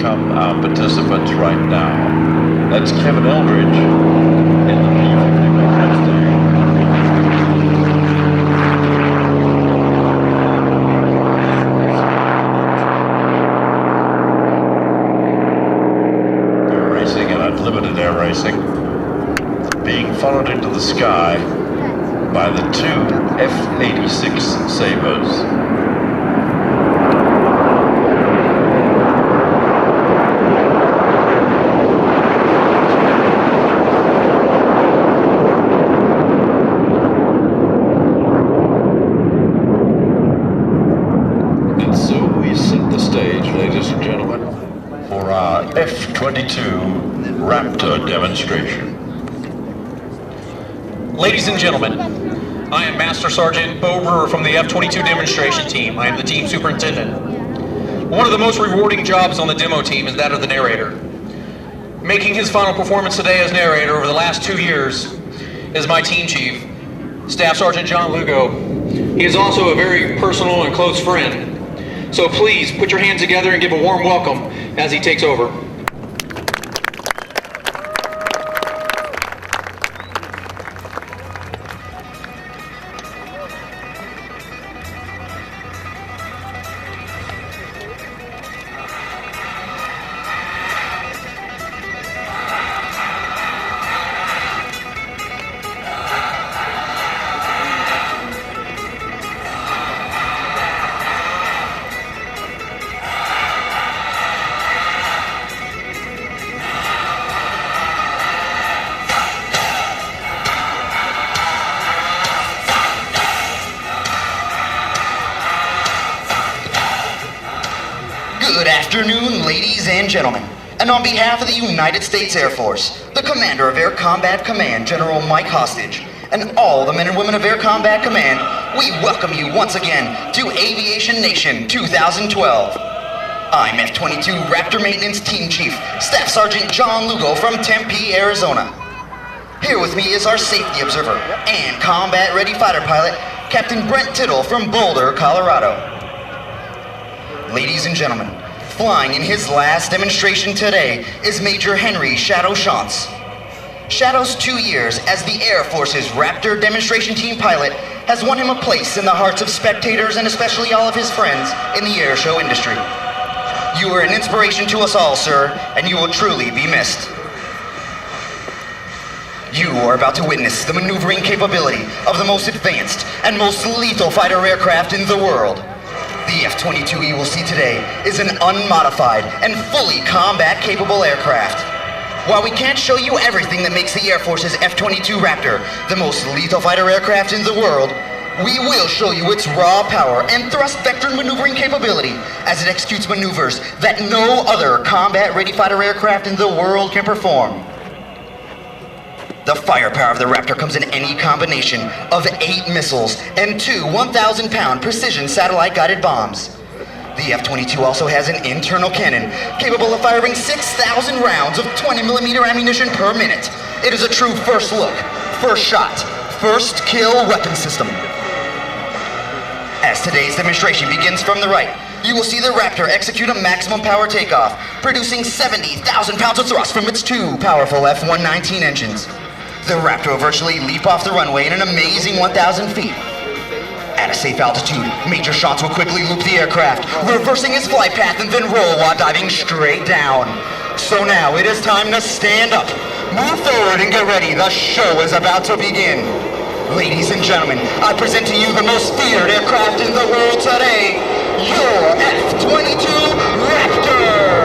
become our participants right now. That's Kevin Eldridge in the P-51 Mustang. Air racing and unlimited air racing, being followed into the sky by the two F-86 Sabres. F-22 Raptor demonstration. Ladies and gentlemen, I am Master Sergeant Bo Brewer from the F-22 demonstration team. I am the team superintendent. One of the most rewarding jobs on the demo team is that of the narrator. Making his final performance today as narrator over the last 2 years is my team chief, Staff Sergeant John Lugo. He is also a very personal and close friend. So please put your hands together and give a warm welcome as he takes over. Good afternoon, ladies and gentlemen. And on behalf of the United States Air Force, the Commander of Air Combat Command, General Mike Hostage, and all the men and women of Air Combat Command, we welcome you once again to Aviation Nation 2012. I'm F-22 Raptor Maintenance Team Chief, Staff Sergeant John Lugo from Tempe, Arizona. Here with me is our safety observer and combat-ready fighter pilot, Captain Brent Tittle from Boulder, Colorado. Ladies and gentlemen, flying in his last demonstration today is Major Henry Schadow Schantz. Shadow's 2 years as the Air Force's Raptor demonstration team pilot has won him a place in the hearts of spectators and especially all of his friends in the air show industry. You are an inspiration to us all, sir, and you will truly be missed. You are about to witness the maneuvering capability of the most advanced and most lethal fighter aircraft in the world. The F-22 you will see today is an unmodified and fully combat-capable aircraft. While we can't show you everything that makes the Air Force's F-22 Raptor the most lethal fighter aircraft in the world, we will show you its raw power and thrust vector maneuvering capability as it executes maneuvers that no other combat-ready fighter aircraft in the world can perform. The firepower of the Raptor comes in any combination of 8 missiles and 2 1,000-pound precision satellite-guided bombs. The F-22 also has an internal cannon capable of firing 6,000 rounds of 20mm ammunition per minute. It is a true first look, first shot, first kill weapon system. As today's demonstration begins from the right, you will see the Raptor execute a maximum power takeoff, producing 70,000 pounds of thrust from its 2 powerful F-119 engines. The Raptor will virtually leap off the runway in an amazing 1,000 feet. At a safe altitude, Major Schantz will quickly loop the aircraft, reversing his flight path and then roll while diving straight down. So now it is time to stand up, move forward and get ready. The show is about to begin. Ladies and gentlemen, I present to you the most feared aircraft in the world today, your F-22 Raptor!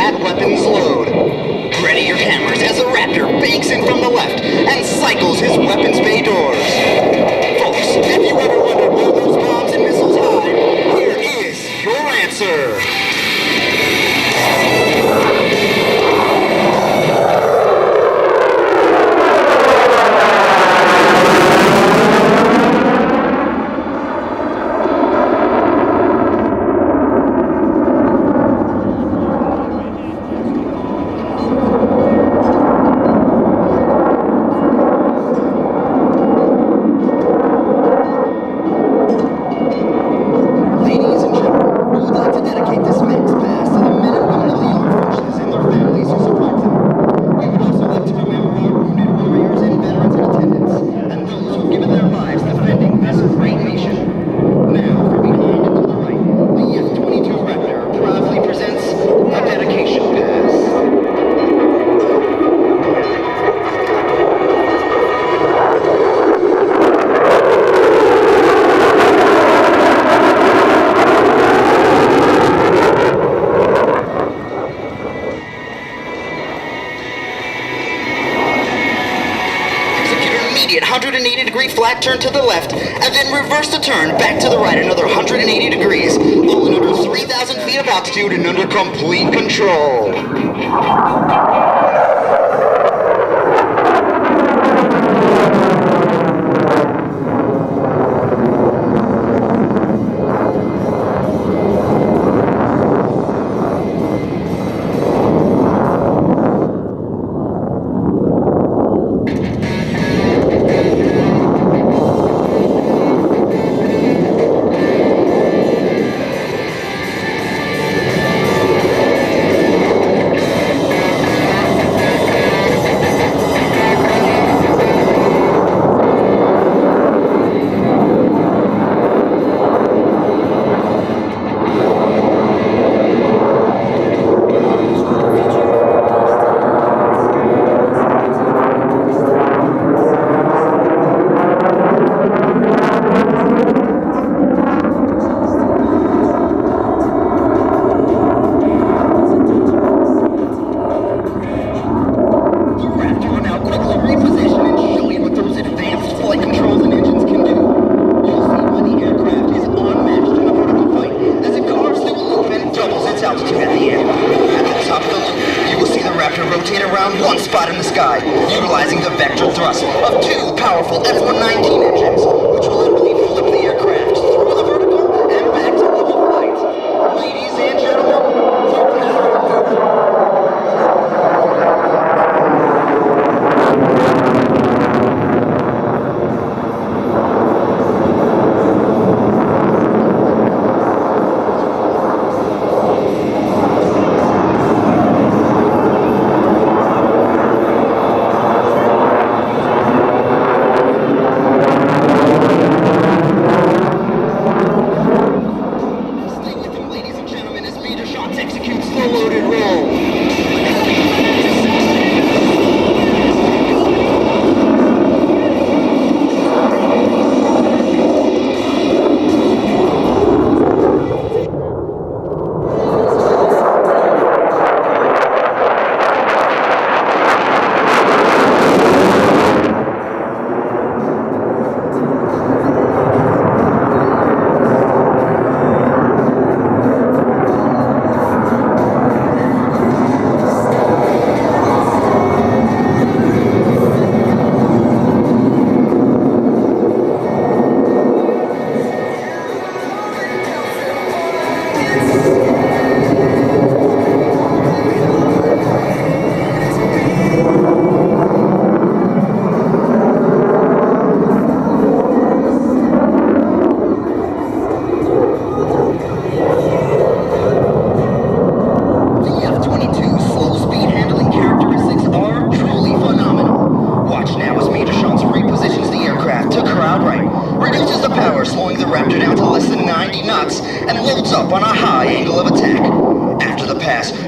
combat weapons load. Ready your hammers as the Raptor banks in from the left and cycles his weapons bay doors. Folks, if you ever wondered where those bombs and missiles hide, here is your answer. Immediate 180-degree flat turn to the left, and then reverse the turn back to the right another 180 degrees, all in under 3,000 feet of altitude and under complete control. Utilizing the vector thrust of two powerful F-22 engines, which will literally flip the aircraft through the vertical and back to level flight. Ladies and gentlemen,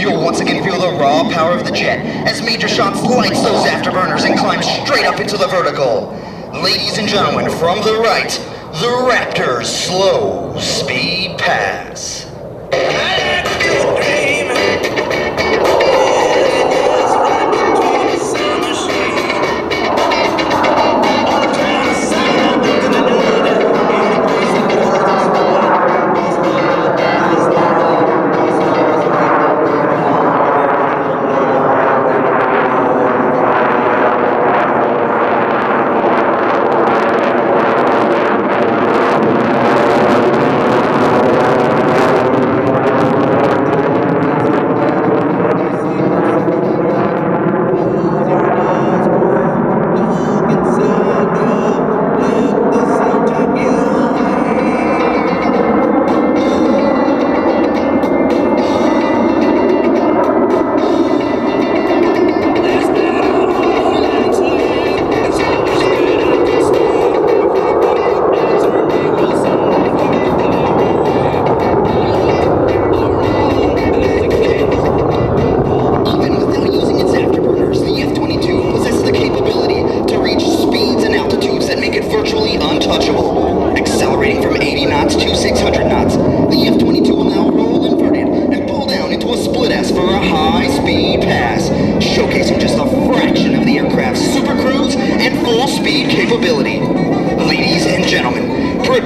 you'll once again feel the raw power of the jet as Major Schantz lights those afterburners and climbs straight up into the vertical. Ladies and gentlemen, from the right, the Raptor's slow speed pass. I like to dream.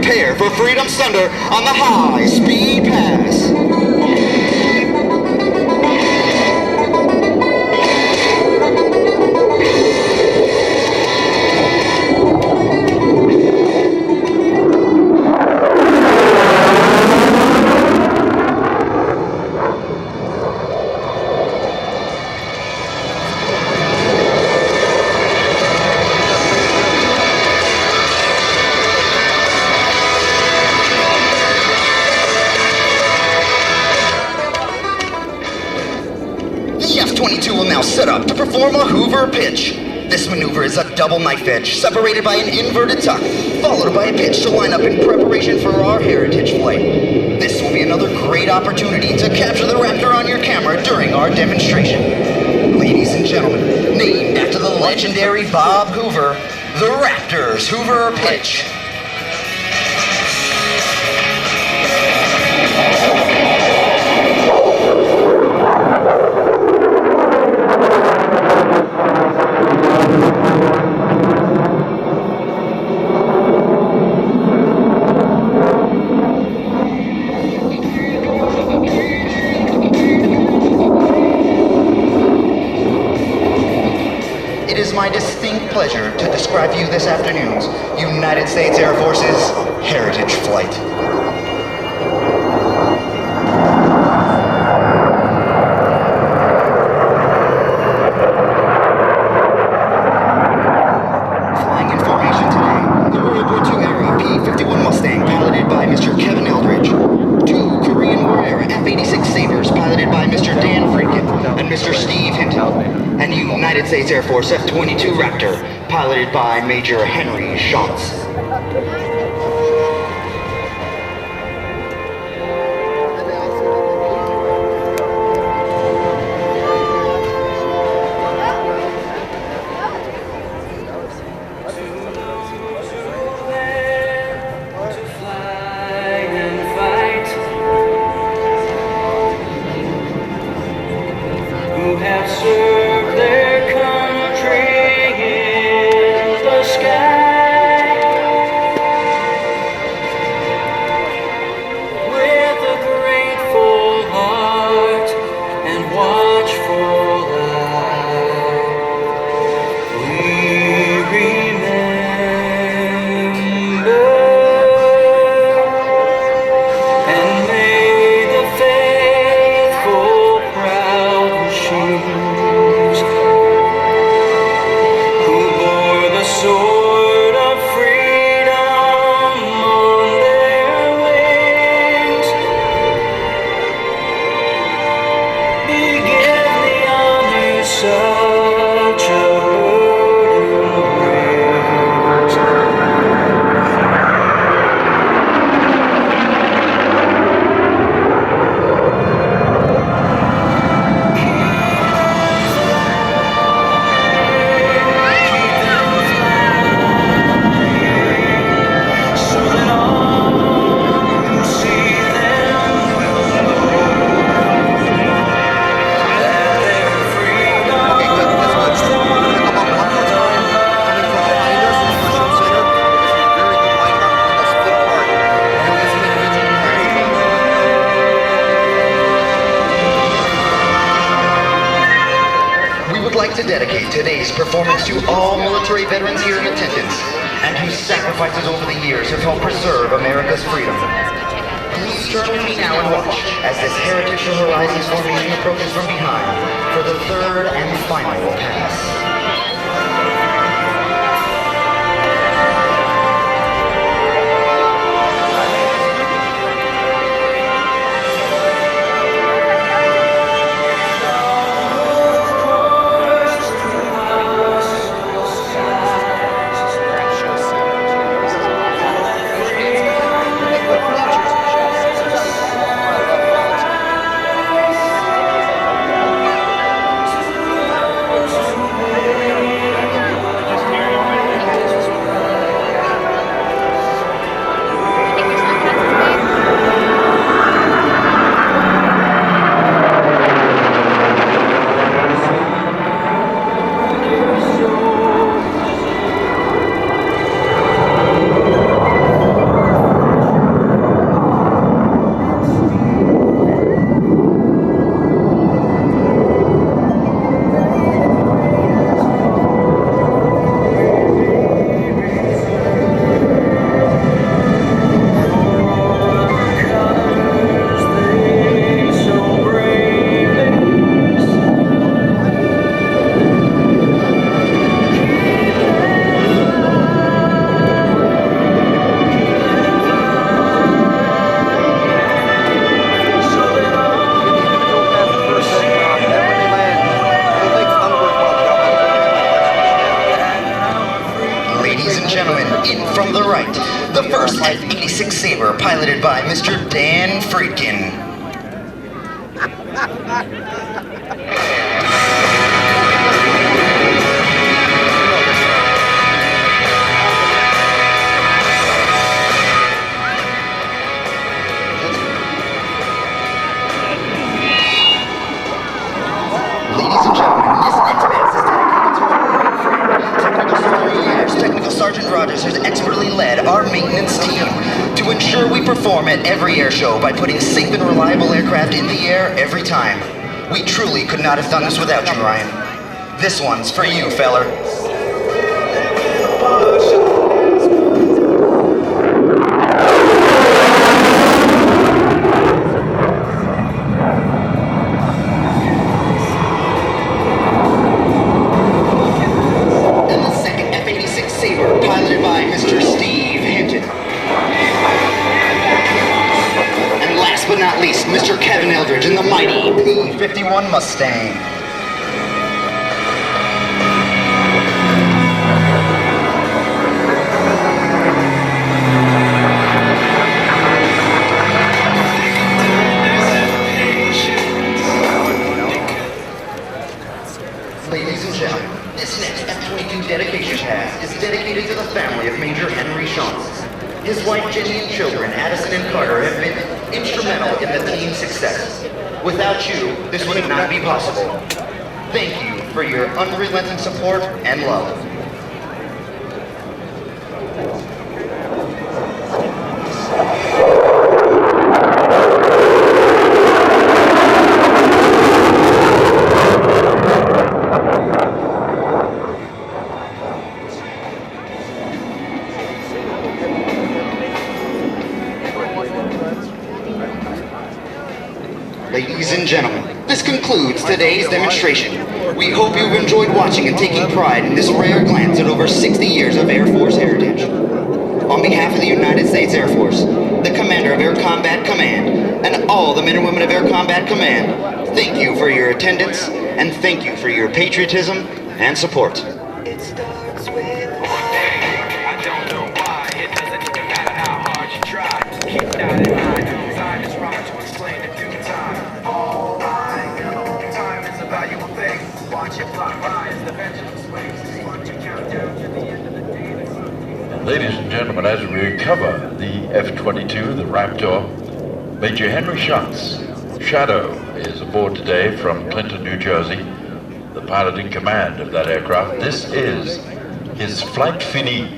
prepare for Freedom's Thunder on the high-speed pass. The F-22 will now set up to perform a Hoover pitch. This maneuver is a double knife edge separated by an inverted tuck, followed by a pitch to line up in preparation for our heritage flight. This will be another great opportunity to capture the Raptor on your camera during our demonstration. Ladies and gentlemen, named after the legendary Bob Hoover, the Raptor's Hoover pitch. It is my distinct pleasure to describe to you this afternoon's United States Air Force's Heritage Flight. Flying in formation today, the World War II era P-51 Mustang piloted by Mr. Kevin Eldridge, 2 Korean War era F-86 Sabres piloted by Mr. Dan Friedkin and Mr. Steve Hinton, and United States Air Force F-22 Raptor, piloted by Major Henry Schantz. To dedicate today's performance to all military veterans here in attendance and whose sacrifices over the years have helped preserve America's freedom. Please join with me now and watch as this Heritage Horizons formation approaches from behind for the third and final pass. piloted by Mr. Dan Friedkin. Ladies and gentlemen, this next pass is dedicated to our great friend, Technical Sergeant Rogers has expertly led our maintenance team to ensure we perform at every air show by putting safe and reliable aircraft in the air every time. We truly could not have done this without you, Ryan. This one's for you, feller. And the second F-86 Sabre, piloted by Mr. Steve Hinton. And last but not least, Mr. Kevin Eldridge in the mighty P-51 Mustang. Ladies and gentlemen, this next F-22 dedication pass is dedicated to the family of Major Henry Schantz. His wife Jenny and children, Addison and Carter, have been instrumental in the team's success. Without you, this would not be possible. Thank you for your unrelenting support and love. Ladies and gentlemen, this concludes today's demonstration. We hope you've enjoyed watching and taking pride in this rare glance at over 60 years of Air Force heritage. On behalf of the United States Air Force, the Commander of Air Combat Command, and all the men and women of Air Combat Command, thank you for your attendance, and thank you for your patriotism and support. It starts with I don't know why. It doesn't even matter how hard you try. Keep that in mind. Design is wrong to explain in due time. All I know, time is a valuable thing. Watch it fly by as the pendulum swings. Watch it count down to the end of the day. Ladies and gentlemen, as we recover the F-22, the Raptor, Major Henry Schantz, Schadow, is aboard today from Clinton, New Jersey, the pilot in command of that aircraft. This is his flight finis,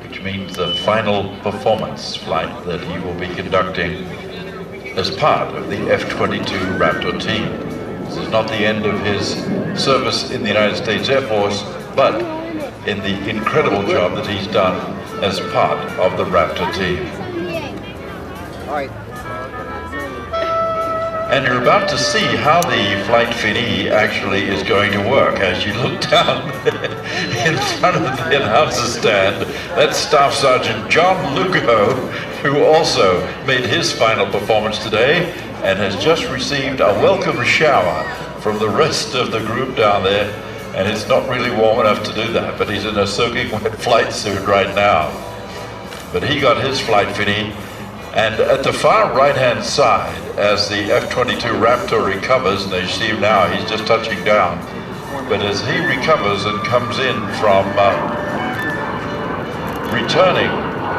which means the final performance flight that he will be conducting as part of the F-22 Raptor team. This is not the end of his service in the United States Air Force, but in the incredible job that he's done as part of the Raptor team. And you're about to see how the flight finis actually is going to work. As you look down in front of the announcer stand, that's Staff Sergeant John Lugo, who also made his final performance today and has just received a welcome shower from the rest of the group down there. And it's not really warm enough to do that, but he's in a soaking wet flight suit right now. But he got his flight finis, and at the far right-hand side, as the F-22 Raptor recovers, and you see him now, he's just touching down. But as he recovers and comes in from returning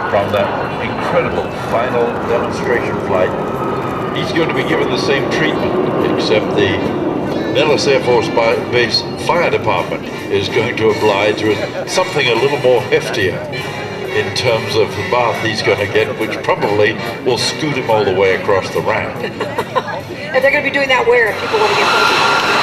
from that incredible final demonstration flight, he's going to be given the same treatment, except the Nellis Air Force Base Fire Department is going to oblige with something a little more heftier in terms of the bath he's going to get, which probably will scoot him all the way across the ramp. And they're going to be doing that where if people want to get closer?